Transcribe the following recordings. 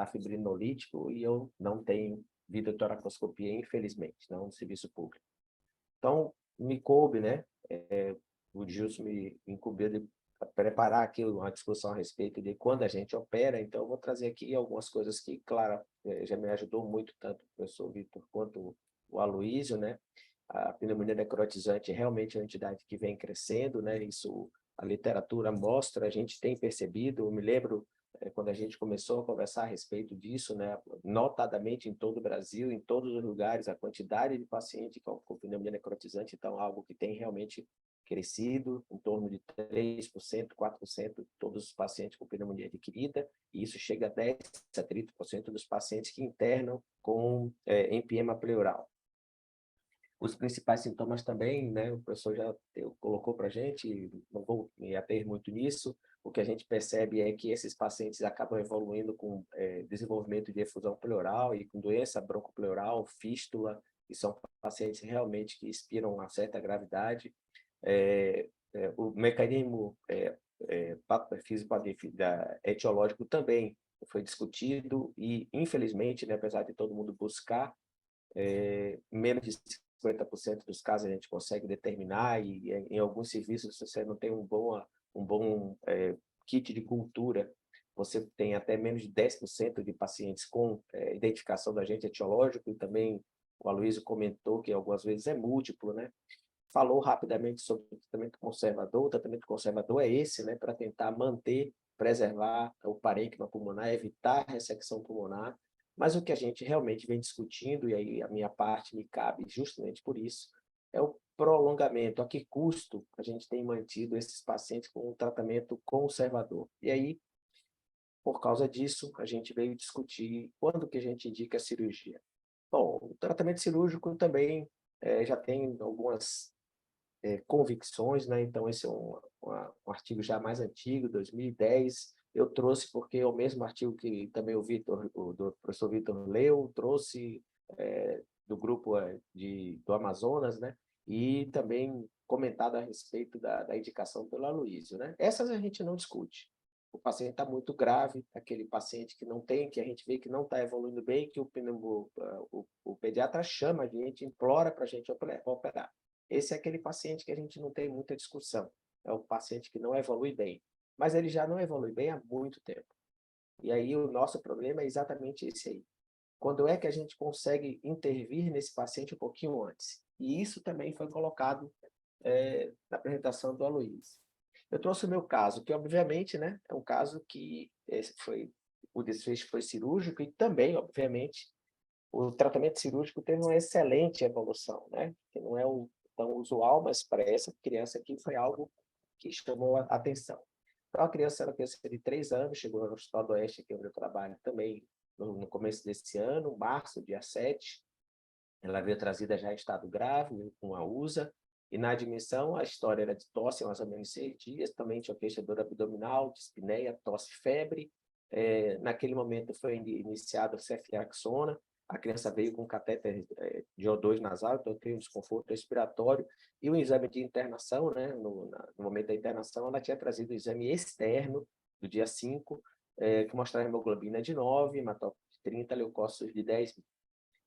dar fibrinolítico e eu não tenho videotoracoscopia, infelizmente, não no serviço público. Então, me coube, né? O Gilson me incumbiu de preparar aqui uma discussão a respeito de quando a gente opera, então eu vou trazer aqui algumas coisas que, claro, já me ajudou muito, tanto o professor Vitor quanto o Aloísio, né? A pneumonia necrotizante realmente é uma entidade que vem crescendo, né? Isso a literatura mostra, a gente tem percebido, eu me lembro quando a gente começou a conversar a respeito disso, né? Notadamente em todo o Brasil, em todos os lugares, a quantidade de pacientes com pneumonia necrotizante, então algo que tem realmente crescido, em torno de 3%, 4% de todos os pacientes com pneumonia adquirida, e isso chega a 10% a 30% dos pacientes que internam com empiema pleural. Os principais sintomas também, né, o professor já colocou para a gente, não vou me ater muito nisso, o que a gente percebe é que esses pacientes acabam evoluindo com desenvolvimento de efusão pleural e com doença broncopleural, fístula, e são pacientes realmente que expiram uma certa gravidade. O mecanismo físico etiológico também foi discutido e, infelizmente, né, apesar de todo mundo buscar, menos de 50% dos casos a gente consegue determinar e em alguns serviços, se você não tem um bom kit de cultura, você tem até menos de 10% de pacientes com identificação do agente etiológico, e também o Aloísio comentou que algumas vezes é múltiplo, né? Falou rapidamente sobre o tratamento conservador. O tratamento conservador é esse, né, para tentar manter, preservar o parênquima pulmonar, evitar a ressecção pulmonar. Mas o que a gente realmente vem discutindo, e aí a minha parte me cabe justamente por isso, é o prolongamento, a que custo a gente tem mantido esses pacientes com um tratamento conservador. E aí, por causa disso, a gente veio discutir quando que a gente indica a cirurgia. Bom, o tratamento cirúrgico também já tem algumas convicções, né? Então, esse é um artigo já mais antigo, 2010. Eu trouxe porque é o mesmo artigo que também do professor Vitor leu, trouxe do grupo do Amazonas, né? E também comentado a respeito da indicação pelo Aloísio, né? Essas a gente não discute. O paciente está muito grave, aquele paciente que não tem, que a gente vê que não está evoluindo bem, que o pediatra chama a gente, implora para a gente operar. Esse é aquele paciente que a gente não tem muita discussão. É o paciente que não evolui bem. Mas ele já não evolui bem há muito tempo. E aí o nosso problema é exatamente esse aí. Quando é que a gente consegue intervir nesse paciente um pouquinho antes? E isso também foi colocado na apresentação do Aloísio. Eu trouxe o meu caso, que obviamente, né, é um caso que o desfecho foi cirúrgico e também, obviamente, o tratamento cirúrgico teve uma excelente evolução, né? Que não é o tão usual, mas para essa criança aqui foi algo que chamou a atenção. Então, a criança era criança de 3 anos, chegou no Hospital do Oeste, que é onde eu trabalho também, no começo desse ano, março, dia 7. Ela veio trazida já em estado grave, com a USA, e na admissão a história era de tosse mais ou menos 6 dias, também tinha queixa de dor abdominal, dispneia, tosse, febre. Naquele momento foi iniciado o ceftriaxona, a criança veio com catéter de O2 nasal, então tem um desconforto respiratório, e o exame de internação, né, no momento da internação, ela tinha trazido o exame externo, do dia 5, que mostrava hemoglobina de 9, hematócrito de 30, leucócitos de 10.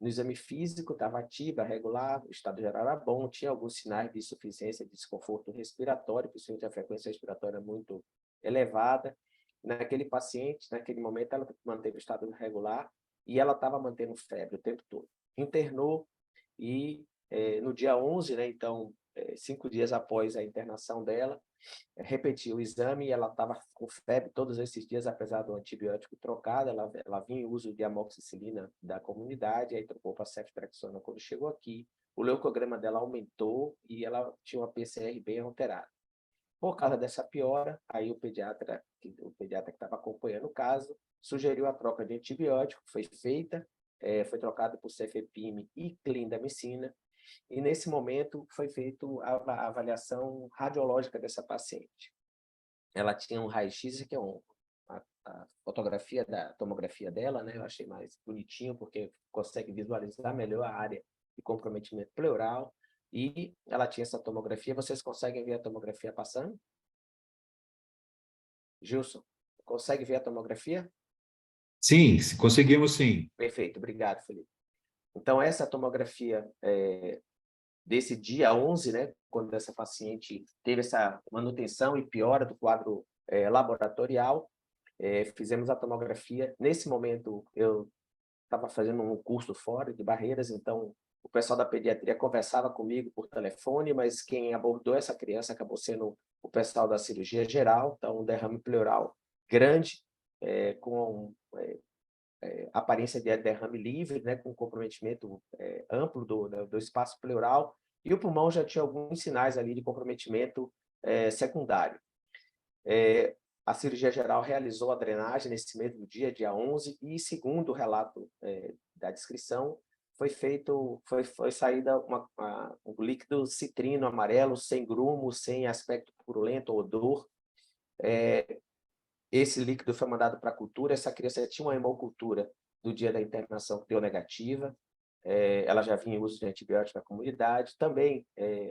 No exame físico, estava ativa, regular, o estado geral era bom, tinha alguns sinais de insuficiência, de desconforto respiratório, principalmente a frequência respiratória muito elevada. Naquele paciente, naquele momento, ela manteve o estado regular e ela estava mantendo febre o tempo todo. Internou e no dia 11, né, então, 5 dias após a internação dela, repetiu o exame e ela estava com febre todos esses dias, apesar do antibiótico trocado, ela vinha em uso de amoxicilina da comunidade, aí trocou para ceftriaxona quando chegou aqui, o leucograma dela aumentou e ela tinha uma PCR bem alterada. Por causa dessa piora, aí o pediatra que estava acompanhando o caso, sugeriu a troca de antibiótico, foi feita, foi trocado por cefepime e clindamicina, e nesse momento foi feita a avaliação radiológica dessa paciente. Ela tinha um raio-x, que é a fotografia da tomografia dela, né? Eu achei mais bonitinho, porque consegue visualizar melhor a área de comprometimento pleural, e ela tinha essa tomografia. Vocês conseguem ver a tomografia passando? Gilson, consegue ver a tomografia? Sim, conseguimos sim. Perfeito, obrigado, Felipe. Então, essa tomografia desse dia 11, né, quando essa paciente teve essa manutenção e piora do quadro laboratorial, fizemos a tomografia. Nesse momento, eu estava fazendo um curso fora de Barreiras, então o pessoal da pediatria conversava comigo por telefone, mas quem abordou essa criança acabou sendo o pessoal da cirurgia geral, então um derrame pleural grande, com aparência de derrame livre, né, com comprometimento amplo do espaço pleural, e o pulmão já tinha alguns sinais ali de comprometimento secundário. A cirurgia geral realizou a drenagem nesse mesmo dia, dia 11, e segundo o relato da descrição, foi saída um líquido citrino amarelo, sem grumo, sem aspecto purulento ou odor. Esse líquido foi mandado para a cultura. Essa criança tinha uma hemocultura do dia da internação que deu negativa. Ela já vinha em uso de antibiótico na comunidade. Também,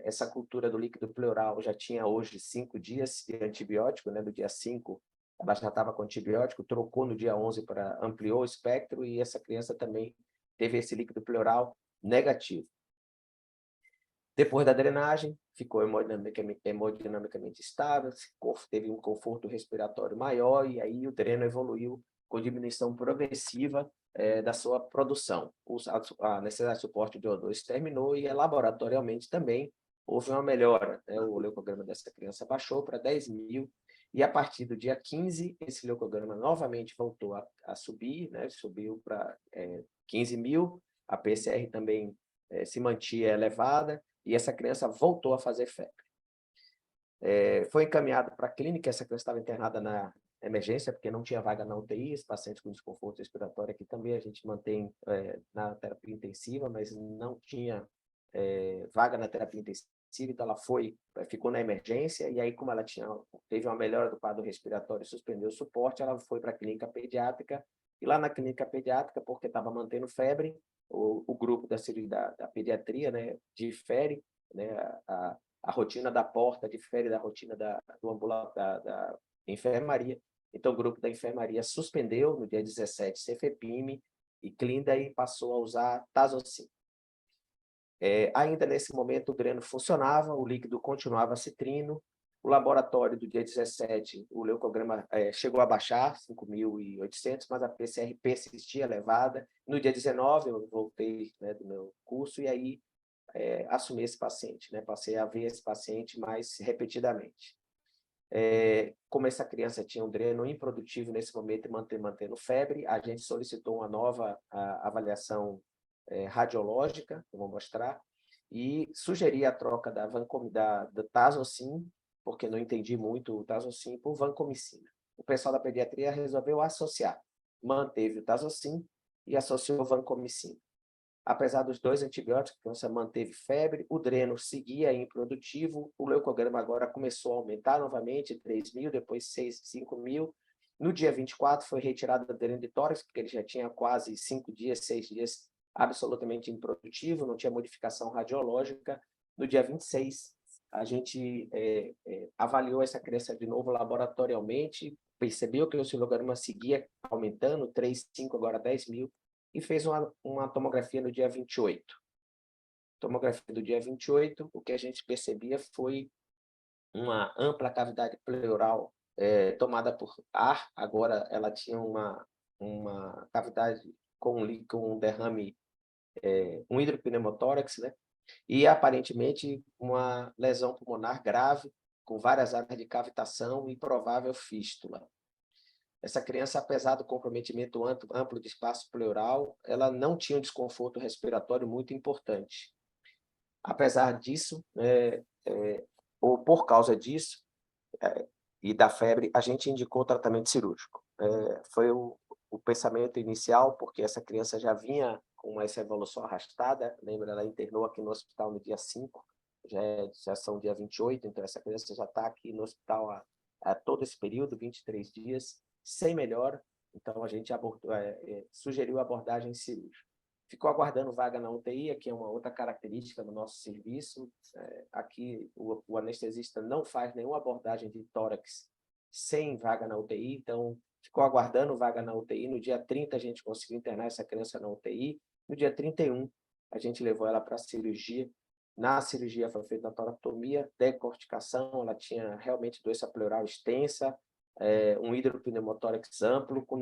essa cultura do líquido pleural já tinha hoje 5 dias de antibiótico, né? Do dia 5, ela já estava com antibiótico, trocou no dia 11 para ampliou o espectro, e essa criança também teve esse líquido pleural negativo. Depois da drenagem, ficou hemodinamicamente estável, teve um conforto respiratório maior, e aí o dreno evoluiu com diminuição progressiva da sua produção. A necessidade de suporte de O2 terminou, e laboratorialmente também houve uma melhora, né? O leucograma dessa criança baixou para 10.000, e a partir do dia 15, esse leucograma novamente voltou a subir, né? Subiu para 15.000, a PCR também se mantinha elevada, e essa criança voltou a fazer febre. Foi encaminhado para a clínica. Essa criança estava internada na emergência, porque não tinha vaga na UTI. Os pacientes com desconforto respiratório aqui também a gente mantém na terapia intensiva, mas não tinha vaga na terapia intensiva, então ela ficou na emergência, e aí, como ela teve uma melhora do quadro respiratório e suspendeu o suporte, ela foi para a clínica pediátrica, e lá na clínica pediátrica, porque estava mantendo febre, o grupo da pediatria, né, difere, né, a rotina da porta, difere da rotina do ambulatório, da enfermaria. Então, o grupo da enfermaria suspendeu no dia 17 Cefepime e Clinda, e passou a usar Tazocin. Ainda nesse momento, o dreno funcionava, o líquido continuava citrino. O laboratório do dia 17, o leucograma chegou a baixar 5.800, mas a PCR persistia elevada. No dia 19, eu voltei, né, do meu curso, e aí assumi esse paciente, né? Passei a ver esse paciente mais repetidamente. Como essa criança tinha um dreno improdutivo nesse momento e mantendo febre, a gente solicitou uma nova avaliação radiológica, que eu vou mostrar, e sugeri a troca da Tazocin, porque não entendi muito o Tazocin, por vancomicina. O pessoal da pediatria resolveu associar, manteve o Tazocin e associou vancomicina. Apesar dos 2 antibióticos, a criança manteve febre, o dreno seguia improdutivo, o leucograma agora começou a aumentar novamente, 3.000, depois 5.000. No dia 24, foi retirado o dreno de tórax, porque ele já tinha quase 5 dias, 6 dias absolutamente improdutivo, não tinha modificação radiológica. No dia 26, a gente avaliou essa criança de novo laboratorialmente, percebeu que o oscilograma seguia aumentando, 3, 5, agora 10.000, e fez uma tomografia no dia 28. Tomografia do dia 28, o que a gente percebia foi uma ampla cavidade pleural tomada por ar. Agora ela tinha uma cavidade com um derrame, um hidropneumotórax, né? E aparentemente uma lesão pulmonar grave, com várias áreas de cavitação e provável fístula. Essa criança, apesar do comprometimento amplo de espaço pleural, ela não tinha um desconforto respiratório muito importante. Apesar disso, ou por causa disso, e da febre, a gente indicou tratamento cirúrgico. Foi o pensamento inicial, porque essa criança já vinha com essa evolução arrastada. Lembra, ela internou aqui no hospital no dia 5, já são dia 28, então essa criança já está aqui no hospital há todo esse período, 23 dias, sem melhora. Então, a gente sugeriu a abordagem cirúrgica. Ficou aguardando vaga na UTI, que é uma outra característica do nosso serviço. Aqui, o anestesista não faz nenhuma abordagem de tórax sem vaga na UTI, então ficou aguardando vaga na UTI. No dia 30, a gente conseguiu internar essa criança na UTI. No dia 31, a gente levou ela para a cirurgia. Na cirurgia foi feita a toratomia, decorticação, ela tinha realmente doença pleural extensa, um hidropneumotórax amplo, com